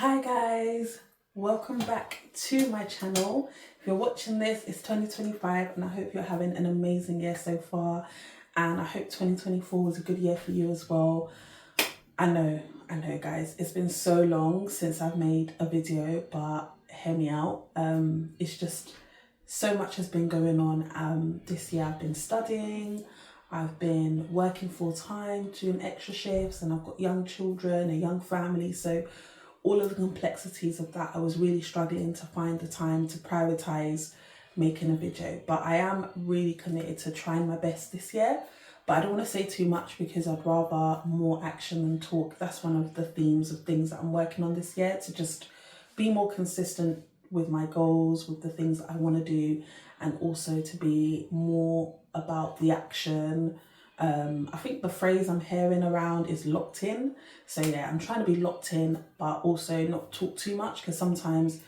Hi guys, welcome back to my channel. If you're watching this, it's 2025 and I hope you're having an amazing year so far, and I hope 2024 was a good year for you as well. I know guys, it's been so long since I've made a video, but hear me out. It's just so much has been going on. This year I've been studying, I've been working full time, doing extra shifts, and I've got young children, a young family. So all of the complexities of that, I was really struggling to find the time to prioritize making a video. But I am really committed to trying my best this year. But I don't want to say too much because I'd rather more action than talk. That's one of the themes of things that I'm working on this year, to just be more consistent with my goals, with the things that I want to do, and also to be more about the action. I think the phrase I'm hearing around is locked in. So yeah, I'm trying to be locked in, but also not talk too much, because sometimes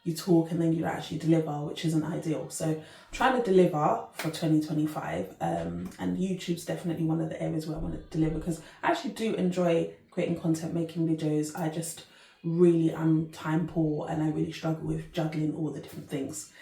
you talk and then you actually deliver, which isn't ideal. So I'm trying to deliver for 2025, and YouTube's definitely one of the areas where I want to deliver, because I actually do enjoy creating content, making videos. I just really am time poor and I really struggle with juggling all the different things.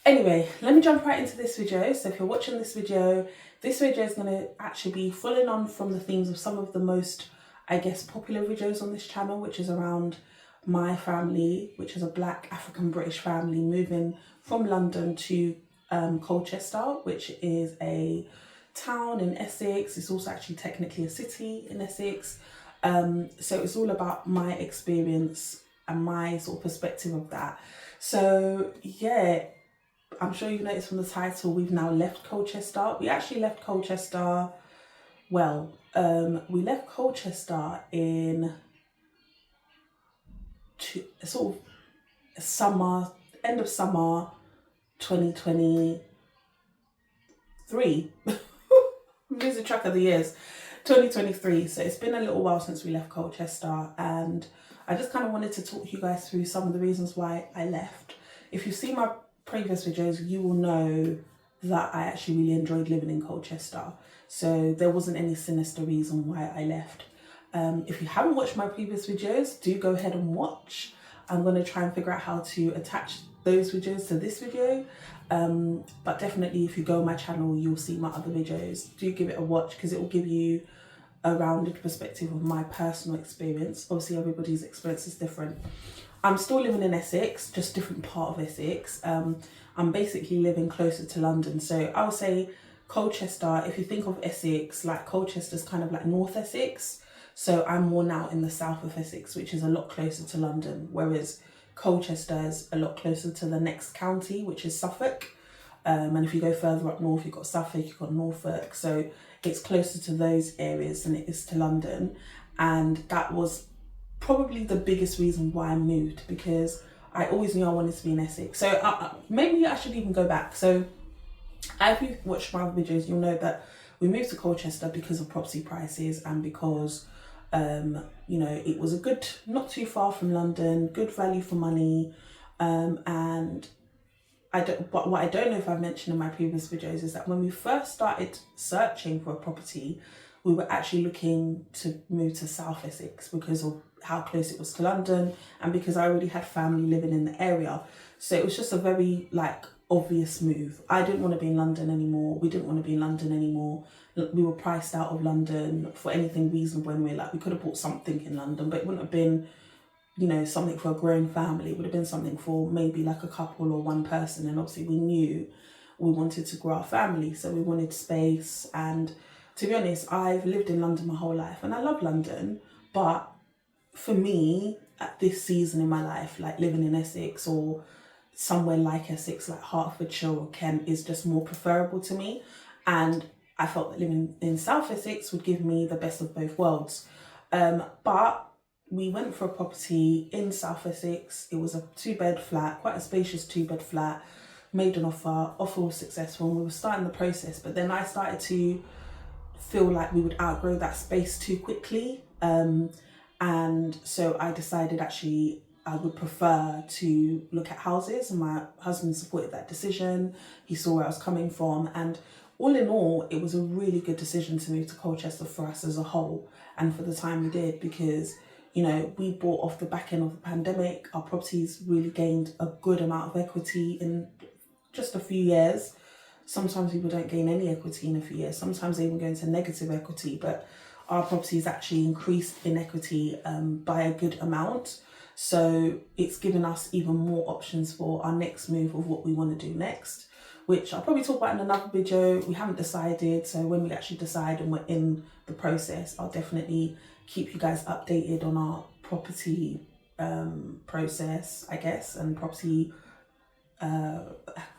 Anyway, let me jump right into this video. So if you're watching this video is going to actually be following on from the themes of some of the most, I guess, popular videos on this channel, which is around my family, which is a Black African British family moving from London to Colchester, which is a town in Essex. It's also actually technically a city in Essex. So it's all about my experience and my sort of perspective of that. So yeah, I'm sure you've noticed from the title, we've now left Colchester. We actually left Colchester, we left Colchester in sort of summer, end of summer 2023. I'm losing track of the years. 2023. So it's been a little while since we left Colchester, and I just kind of wanted to talk you guys through some of the reasons why I left. If you've seen my previous videos, you will know that I actually really enjoyed living in Colchester. So there wasn't any sinister reason why I left. If you haven't watched my previous videos, do go ahead and watch. I'm going to try and figure out how to attach those videos to this video. But definitely if you go on my channel, you'll see my other videos. Do give it a watch, because it will give you a rounded perspective of my personal experience. Obviously everybody's experience is different. I'm still living in Essex, just different part of Essex. I'm basically living closer to London. So I would say Colchester, if you think of Essex, like Colchester's kind of like North Essex. So I'm more now in the south of Essex, which is a lot closer to London, whereas Colchester is a lot closer to the next county, which is Suffolk. And if you go further up north, you've got Suffolk, you've got Norfolk. So it's closer to those areas than it is to London. And that was probably the biggest reason why I moved, because I always knew I wanted to be in Essex. So maybe I should even go back. So if you've watched my other videos, you'll know that we moved to Colchester because of property prices, and because it was a good, not too far from London, good value for money. And but what I don't know if I've mentioned in my previous videos is that when we first started searching for a property, we were actually looking to move to South Essex because of how close it was to London, and because I already had family living in the area. So it was just a very obvious move. I didn't want to be in London anymore. We didn't want to be in London anymore. We were priced out of London for anything reasonable anyway. We could have bought something in London, but it wouldn't have been, something for a grown family. It would have been something for maybe a couple or one person. And obviously we knew we wanted to grow our family, so we wanted space. And to be honest, I've lived in London my whole life and I love London, but for me at this season in my life, living in Essex or somewhere like Essex, like Hertfordshire or Kent, is just more preferable to me. And I felt that living in South Essex would give me the best of both worlds. But we went for a property in South Essex. It was a 2-bed flat, quite a spacious 2-bed flat. Made an offer was successful, and we were starting the process. But then I started to feel like we would outgrow that space too quickly. And so I decided actually I would prefer to look at houses, and my husband supported that decision. He saw where I was coming from, and all in all, it was a really good decision to move to Colchester for us as a whole, and for the time we did, because we bought off the back end of the pandemic. Our properties really gained a good amount of equity in just a few years. Sometimes people don't gain any equity in a few years. Sometimes they even go into negative equity, but our properties actually increased in equity by a good amount. So it's given us even more options for our next move of what we want to do next, which I'll probably talk about in another video. We haven't decided, so when we actually decide and we're in the process, I'll definitely keep you guys updated on our property process, I guess, and property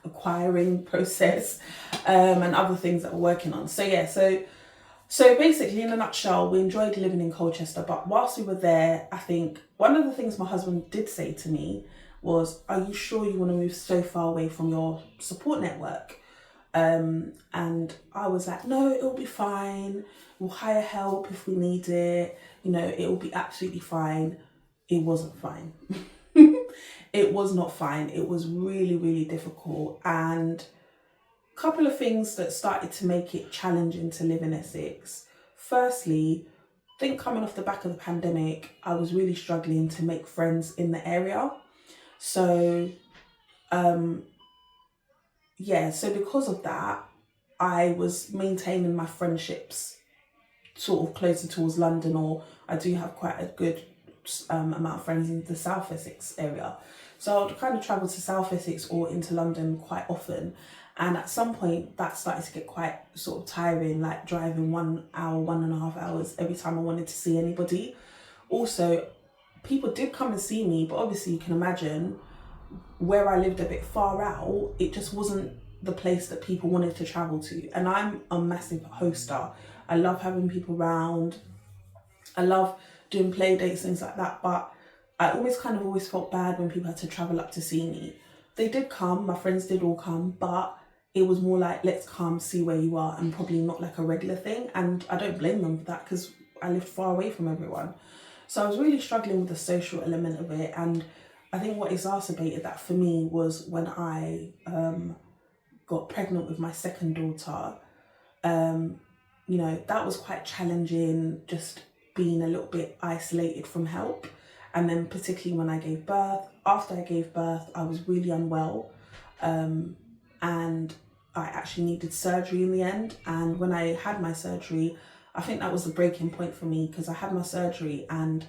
acquiring process and other things that we're working on. So yeah, so basically, in a nutshell, we enjoyed living in Colchester, but whilst we were there, I think one of the things my husband did say to me was, are you sure you want to move so far away from your support network? And I was like, no, it'll be fine. We'll hire help if we need it. It will be absolutely fine. It wasn't fine. It was not fine. It was really, really difficult. And a couple of things that started to make it challenging to live in Essex. Firstly, I think coming off the back of the pandemic, I was really struggling to make friends in the area. So, so because of that, I was maintaining my friendships sort of closer towards London, or I do have quite a good amount of friends in the South Essex area. So I'd kind of travel to South Essex or into London quite often. And at some point that started to get quite sort of tiring, like driving 1 hour, 1.5 hours every time I wanted to see anybody. Also, people did come and see me, but obviously you can imagine where I lived a bit far out, it just wasn't the place that people wanted to travel to. And I'm a massive hoster. I love having people around. I love doing play dates, things like that. But I always felt bad when people had to travel up to see me. They did come, my friends did all come, but it was more like, let's come, see where you are, and probably not like a regular thing. And I don't blame them for that, because I lived far away from everyone. So I was really struggling with the social element of it. And I think what exacerbated that for me was when I got pregnant with my second daughter. That was quite challenging, just being a little bit isolated from help. And then particularly when I gave birth, after I gave birth, I was really unwell. And I actually needed surgery in the end. And when I had my surgery, I think that was the breaking point for me, because I had my surgery and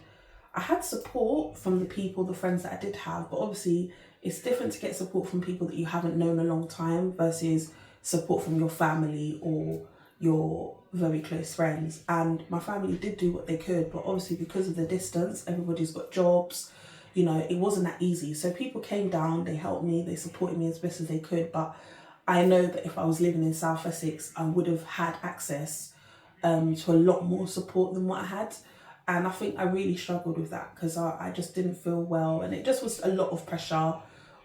I had support from the friends that I did have, but obviously it's different to get support from people that you haven't known a long time versus support from your family or your very close friends. And my family did do what they could, but obviously because of the distance, everybody's got jobs, it wasn't that easy. So people came down, they helped me, they supported me as best as they could. But I know that if I was living in South Essex, I would have had access to a lot more support than what I had. And I think I really struggled with that, because I just didn't feel well, and it just was a lot of pressure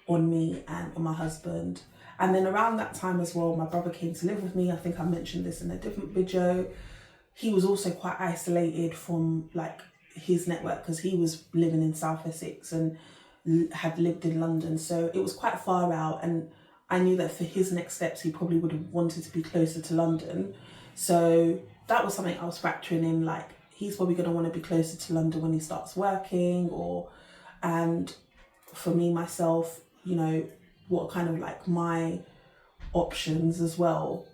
on me and on my husband. And then around that time as well, my brother came to live with me. I think I mentioned this in a different video. He was also quite isolated from like his network, because he was living in South Essex and had lived in London. So it was quite far out, and I knew that for his next steps, he probably would have wanted to be closer to London. So that was something I was factoring in, like, he's probably going to want to be closer to London when he starts working, and for me, myself, what kind of like my options as well.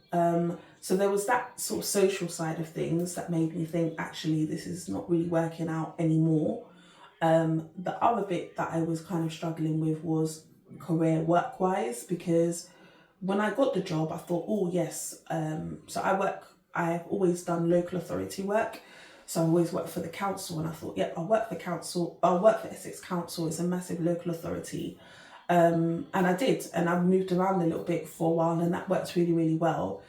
So there was that sort of social side of things that made me think, actually, this is not really working out anymore. The other bit that I was kind of struggling with was career work-wise, because when I got the job, I thought, oh yes, so I've always done local authority work. So I always worked for the council, and I thought, yep, I'll work for council. I'll work for Essex Council. It's a massive local authority. And I did, and I moved around a little bit for a while, and that worked really, really well.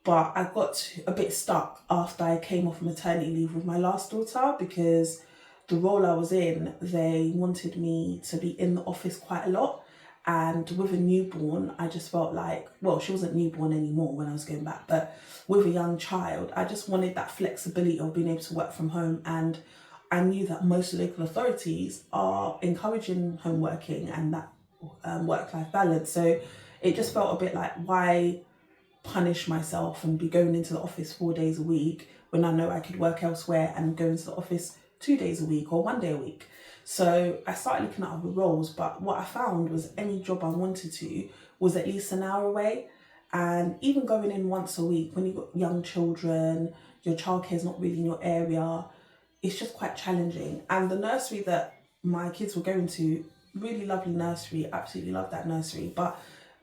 But I got a bit stuck after I came off maternity leave with my last daughter, because the role I was in, they wanted me to be in the office quite a lot. And with a newborn, I just felt like, well, she wasn't newborn anymore when I was going back, but with a young child, I just wanted that flexibility of being able to work from home. And I knew that most local authorities are encouraging home working and that work-life balance. So it just felt a bit like, why punish myself and be going into the office 4 days a week when I know I could work elsewhere and go into the office 2 days a week or 1 day a week. So I started looking at other roles, but what I found was any job I wanted to was at least an hour away. And even going in once a week, when you've got young children, your childcare is not really in your area, it's just quite challenging. And the nursery that my kids were going to, really lovely nursery, absolutely love that nursery, but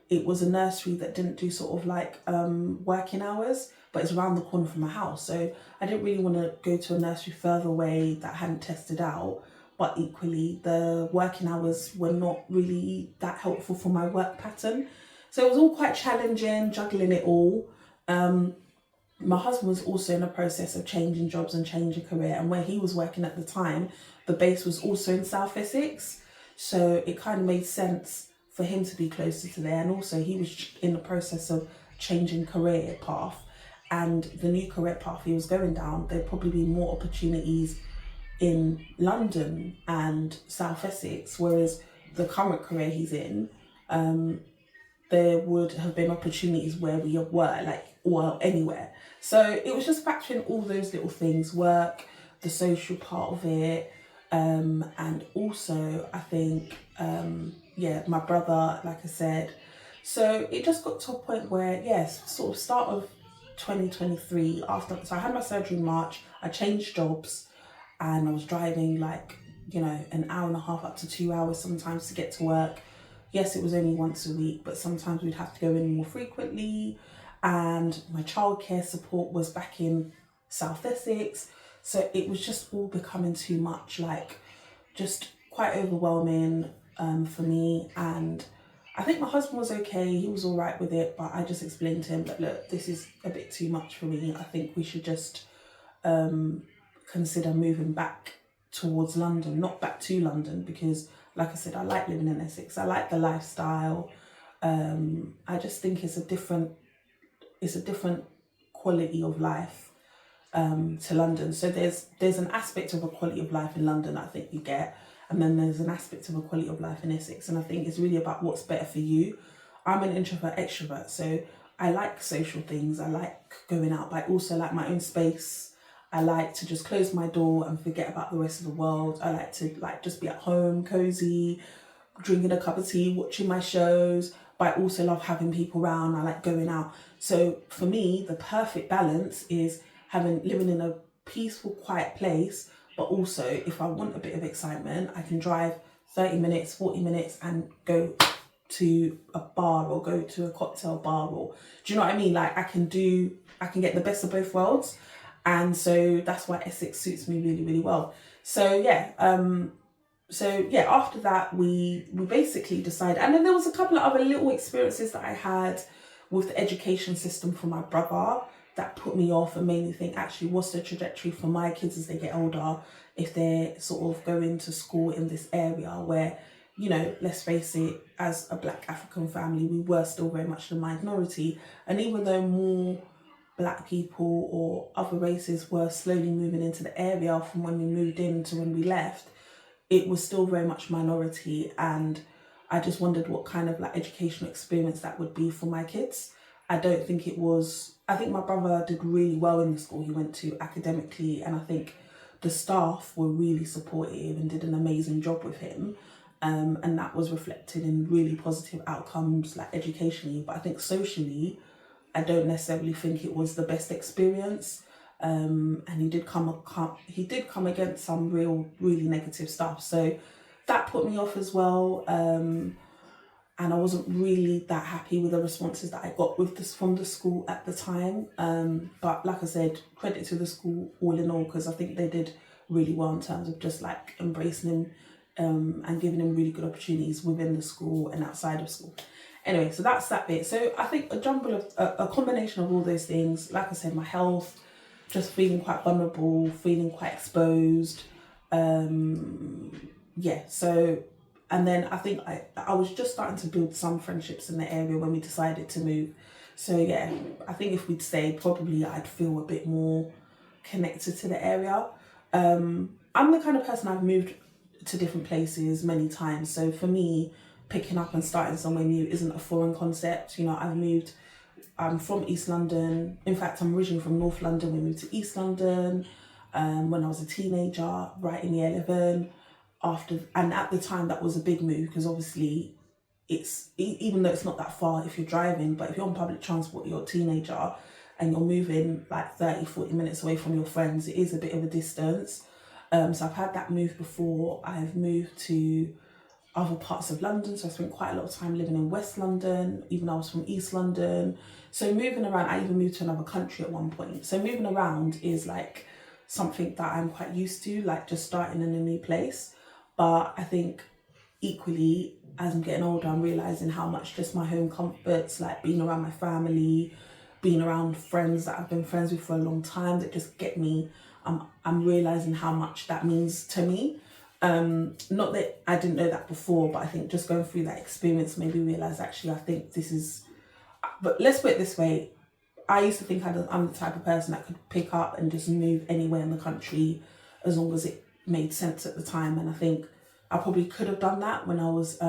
it was a nursery that didn't do sort of like working hours, but it's around the corner from my house. So I didn't really want to go to a nursery further away that I hadn't tested out. But equally, the working hours were not really that helpful for my work pattern. So it was all quite challenging, juggling it all. My husband was also in the process of changing jobs and changing career. And where he was working at the time, the base was also in South Essex. So it kind of made sense for him to be closer to there. And also he was in the process of changing career path. And the new career path he was going down, there'd probably be more opportunities in London and South Essex, whereas the current career he's in, there would have been opportunities where we were, like, well, anywhere. So it was just factoring all those little things, work, the social part of it, and also I think, my brother, like I said. So it just got to a point where, yes, sort of start of 2023, so I had my surgery in March, I changed jobs, and I was driving like, an hour and a half up to 2 hours sometimes to get to work. Yes, it was only once a week, but sometimes we'd have to go in more frequently. And my childcare support was back in South Essex. So it was just all becoming too much, like just quite overwhelming for me. And I think my husband was okay. He was all right with it, but I just explained to him that, look, this is a bit too much for me. I think we should just consider moving back towards London, not back to London, because like I said, I like living in Essex. I like the lifestyle. I just think it's a different quality of life to London. So there's an aspect of a quality of life in London I think you get, and then there's an aspect of a quality of life in Essex. And I think it's really about what's better for you. I'm an introvert extrovert, so I like social things. I like going out, but I also like my own space. I like to just close my door and forget about the rest of the world. I like to just be at home, cozy, drinking a cup of tea, watching my shows, but I also love having people around. I like going out. So for me, the perfect balance is living in a peaceful, quiet place, but also if I want a bit of excitement, I can drive 30 minutes, 40 minutes and go to a bar or go to a cocktail bar, or do you know what I mean? Like I can get the best of both worlds. And so that's why Essex suits me really, really well. So after that we basically decided, and then there was a couple of other little experiences that I had with the education system for my brother that put me off and made me think, actually, what's the trajectory for my kids as they get older if they're sort of going to school in this area where, let's face it, as a Black African family, we were still very much the minority. And even though more Black people or other races were slowly moving into the area from when we moved in to when we left, it was still very much minority. And I just wondered what kind of educational experience that would be for my kids. I think my brother did really well in the school he went to academically, and I think the staff were really supportive and did an amazing job with him. And that was reflected in really positive outcomes, educationally. But I think socially, I don't necessarily think it was the best experience. And he did come against some really negative stuff. So that put me off as well. And I wasn't really that happy with the responses that I got from the school at the time. But like I said, credit to the school all in all, because I think they did really well in terms of just embracing him and giving him really good opportunities within the school and outside of school. Anyway, so that's that bit. So I think a combination of all those things, like I said, my health, just feeling quite vulnerable, feeling quite exposed. And then I think I was just starting to build some friendships in the area when we decided to move. So yeah, I think if we'd stayed, probably I'd feel a bit more connected to the area. I'm the kind of person, I've moved to different places many times. So for me, picking up and starting somewhere new isn't a foreign concept. I'm from East London. In fact, I'm originally from North London. We moved to East London. when I was a teenager, right in year 11. And at the time that was a big move, because obviously it's, even though it's not that far if you're driving, but if you're on public transport, you're a teenager and you're moving like 30-40 minutes away from your friends, it is a bit of a distance. So I've had that move before. I've moved to other parts of London, so I spent quite a lot of time living in West London, even though I was from East London. So moving around, I even moved to another country at one point. So moving around is like something that I'm quite used to, like just starting in a new place. But I think equally, as I'm getting older, I'm realizing how much just my home comforts, like being around my family, being around friends that I've been friends with for a long time, that just get me. I'm realizing how much that means to me. Not that I didn't know that before, but I think just going through that experience made me realize, actually, I think this is. But let's put it this way: I used to think I'm the type of person that could pick up and just move anywhere in the country as long as it made sense at the time. And I think I probably could have done that when I was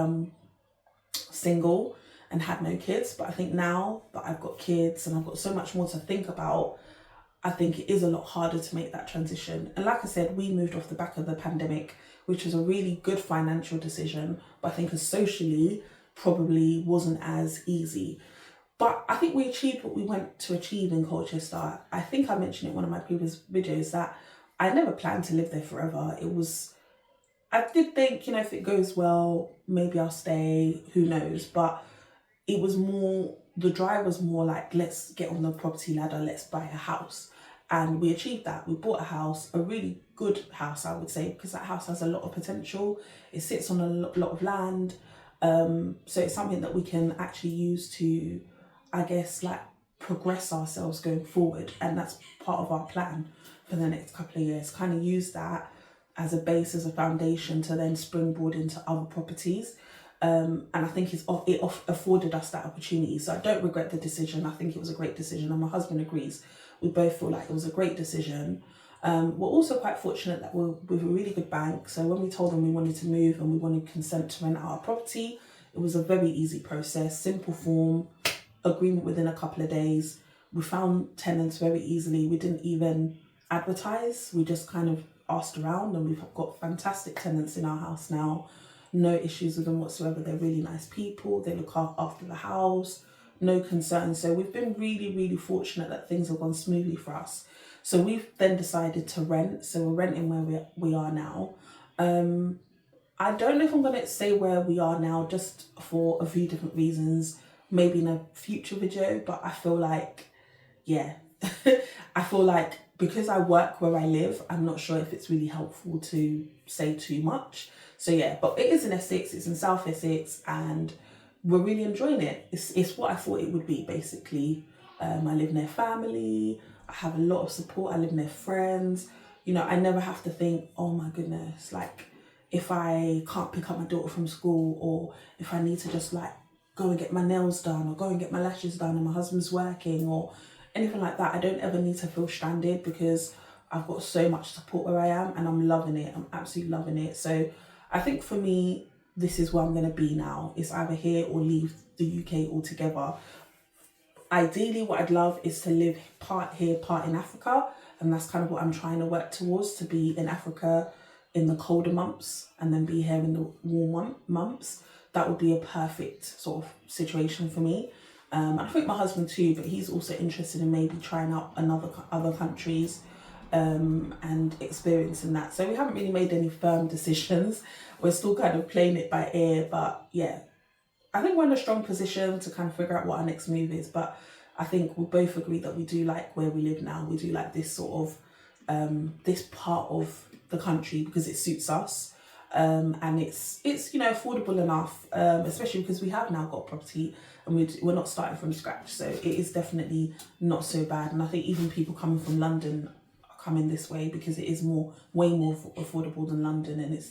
single and had no kids. But I think now that I've got kids and I've got so much more to think about, I think it is a lot harder to make that transition. And like I said, we moved off the back of the pandemic, which was a really good financial decision, but I think as socially probably wasn't as easy. But I think we achieved what we went to achieve in Colchester. I think I mentioned it in one of my previous videos that I never planned to live there forever. I did think, if it goes well, maybe I'll stay, who knows? But it was more, the drive was more like, let's get on the property ladder, let's buy a house. And we achieved that. We bought a house, a really good house, I would say, because that house has a lot of potential. It sits on a lot of land. So it's something that we can actually use to, I guess, like progress ourselves going forward. And that's part of our plan for the next couple of years. Kind of use that as a base, as a foundation to then springboard into other properties. And I think it afforded us that opportunity. So I don't regret the decision. I think it was a great decision, and my husband agrees. We both feel like it was a great decision. We're also quite fortunate that we're with a really good bank. So when we told them we wanted to move and we wanted consent to rent out our property, it was a very easy process, simple form, agreement within a couple of days. We found tenants very easily. We didn't even advertise. We just kind of asked around, and we've got fantastic tenants in our house now. No issues with them whatsoever. They're really nice people. They look after the house. No concerns. So we've been really, really fortunate that things have gone smoothly for us. So we've then decided to rent. So we're renting where we are now. I don't know if I'm going to say where we are now, just for a few different reasons. Maybe in a future video, but I feel like, yeah, I feel like because I work where I live, I'm not sure if it's really helpful to say too much. So yeah, but it is in Essex, it's in South Essex, and we're really enjoying it. It's what I thought it would be, basically. I live near family, I have a lot of support, I live near friends. I never have to think, oh my goodness, like if I can't pick up my daughter from school, or if I need to just like go and get my nails done or go and get my lashes done and my husband's working or anything like that. I don't ever need to feel stranded because I've got so much support where I am, and I'm loving it. I'm absolutely loving it. So I think for me, this is where I'm going to be now. It's either here or leave the UK altogether. Ideally, what I'd love is to live part here, part in Africa. And that's kind of what I'm trying to work towards, to be in Africa in the colder months and then be here in the warm months. That would be a perfect sort of situation for me. I think my husband too, but he's also interested in maybe trying out other countries and experiencing that. So we haven't really made any firm decisions. We're still kind of playing it by ear, but yeah, I think we're in a strong position to kind of figure out what our next move is. But I think we both agree that we do like where we live now. We do like this sort of this part of the country because it suits us. And it's affordable enough, especially because we have now got property and we're not starting from scratch. So it is definitely not so bad. And I think even people coming from London are coming this way because it is way more affordable than London, and it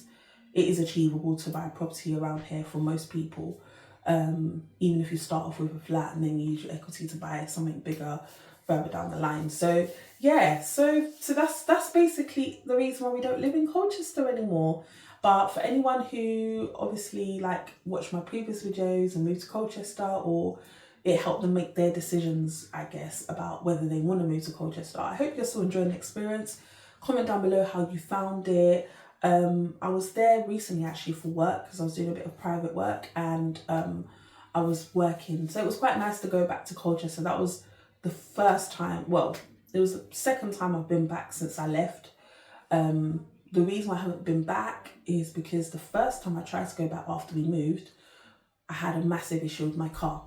is achievable to buy a property around here for most people. Even if you start off with a flat and then you use your equity to buy something bigger further down the line. So yeah, so that's basically the reason why we don't live in Colchester anymore. But for anyone who obviously watched my previous videos and moved to Colchester, or it helped them make their decisions, I guess, about whether they want to move to Colchester, I hope you're still enjoying the experience. Comment down below how you found it. I was there recently actually for work because I was doing a bit of private work, and I was working, so it was quite nice to go back to Colchester. That was the first time, well, it was the second time I've been back since I left. The reason why I haven't been back is because the first time I tried to go back after we moved, I had a massive issue with my car.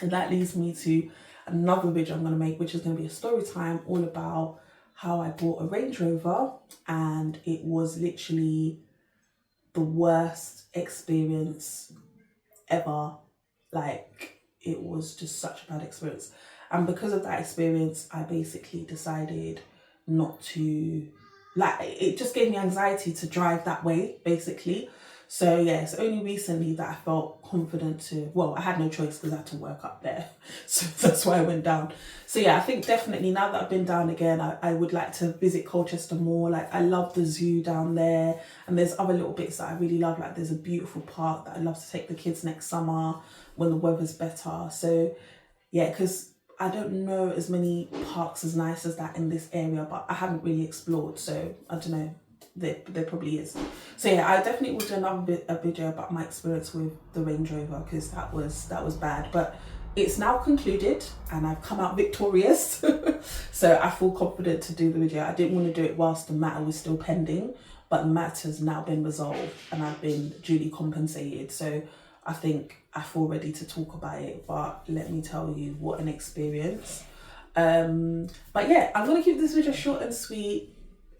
And that leads me to another video I'm going to make, which is going to be a story time all about how I bought a Range Rover, and it was literally the worst experience ever. Like, it was just such a bad experience. And because of that experience, I basically decided not to, like, it just gave me anxiety to drive that way, basically. So yeah, it's only recently that I felt confident to, well, I had no choice because I had to work up there. So that's why I went down. So yeah, I think definitely now that I've been down again, I would like to visit Colchester more. Like, I love the zoo down there, and there's other little bits that I really love. Like, there's a beautiful park that I'd love to take the kids next summer when the weather's better. So yeah, because I don't know as many parks as nice as that in this area, but I haven't really explored. So I don't know. There probably is. So yeah, I definitely will do a video about my experience with the Range Rover, because that was bad. But it's now concluded and I've come out victorious. So I feel confident to do the video. I didn't want to do it whilst the matter was still pending, but the matter has now been resolved and I've been duly compensated. So I think I feel ready to talk about it. But let me tell you, what an experience. But yeah, I'm gonna keep this video short and sweet.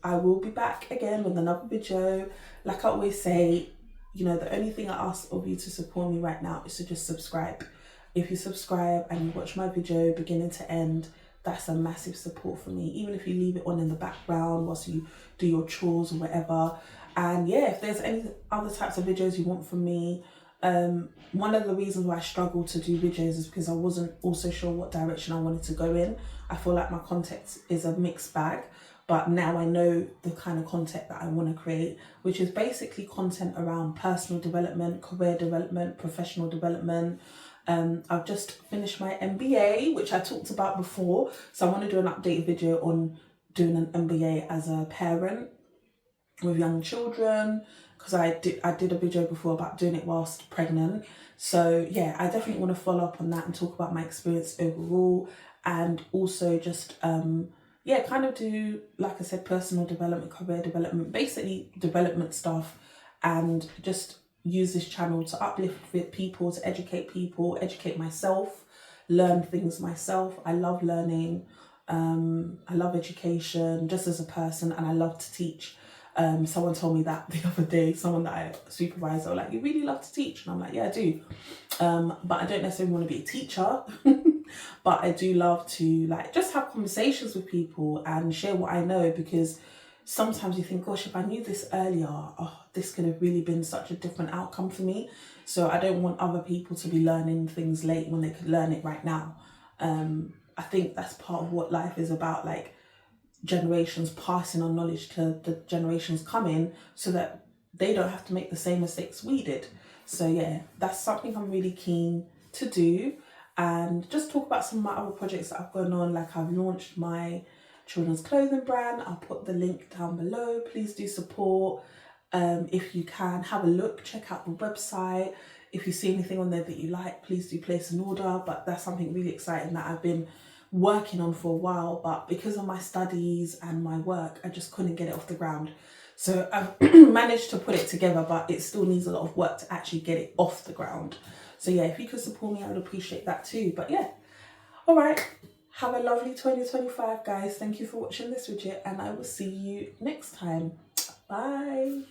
I will be back again with another video. Like I always say, you know, the only thing I ask of you to support me right now is to just subscribe. If you subscribe and you watch my video beginning to end, that's a massive support for me. Even if you leave it on in the background whilst you do your chores or whatever. And yeah, if there's any other types of videos you want from me, one of the reasons why I struggled to do videos is because I wasn't also sure what direction I wanted to go in. I feel like my content is a mixed bag. But now I know the kind of content that I want to create, which is basically content around personal development, career development, professional development. I've just finished my MBA, which I talked about before. So I want to do an update video on doing an MBA as a parent with young children, because I did a video before about doing it whilst pregnant. So yeah, I definitely want to follow up on that and talk about my experience overall, and also just yeah, kind of do, like I said, personal development, career development, basically development stuff, and just use this channel to uplift people, to educate myself, learn things myself. I love learning. I love education just as a person, and I love to teach. Someone told me that the other day, someone that I supervise, they were like, you really love to teach? And I'm like, yeah, I do. But I don't necessarily want to be a teacher, but I do love to, like, just have conversations with people and share what I know, because sometimes you think, gosh, if I knew this earlier, oh, this could have really been such a different outcome for me. So I don't want other people to be learning things late when they could learn it right now. I think that's part of what life is about, like, generations passing on knowledge to the generations coming, so that they don't have to make the same mistakes we did. So yeah, that's something I'm really keen to do, and just talk about some of my other projects that I've gone on. Like, I've launched my children's clothing brand. I'll put the link down below. Please do support. If you can, have a look, check out the website. If you see anything on there that you like, please do place an order. But that's something really exciting that I've been working on for a while, but because of my studies and my work, I just couldn't get it off the ground. So I've managed to put it together, but it still needs a lot of work to actually get it off the ground. So yeah, if you could support me, I would appreciate that too. But yeah, all right, have a lovely 2025, guys. Thank you for watching this video, and I will see you next time. Bye.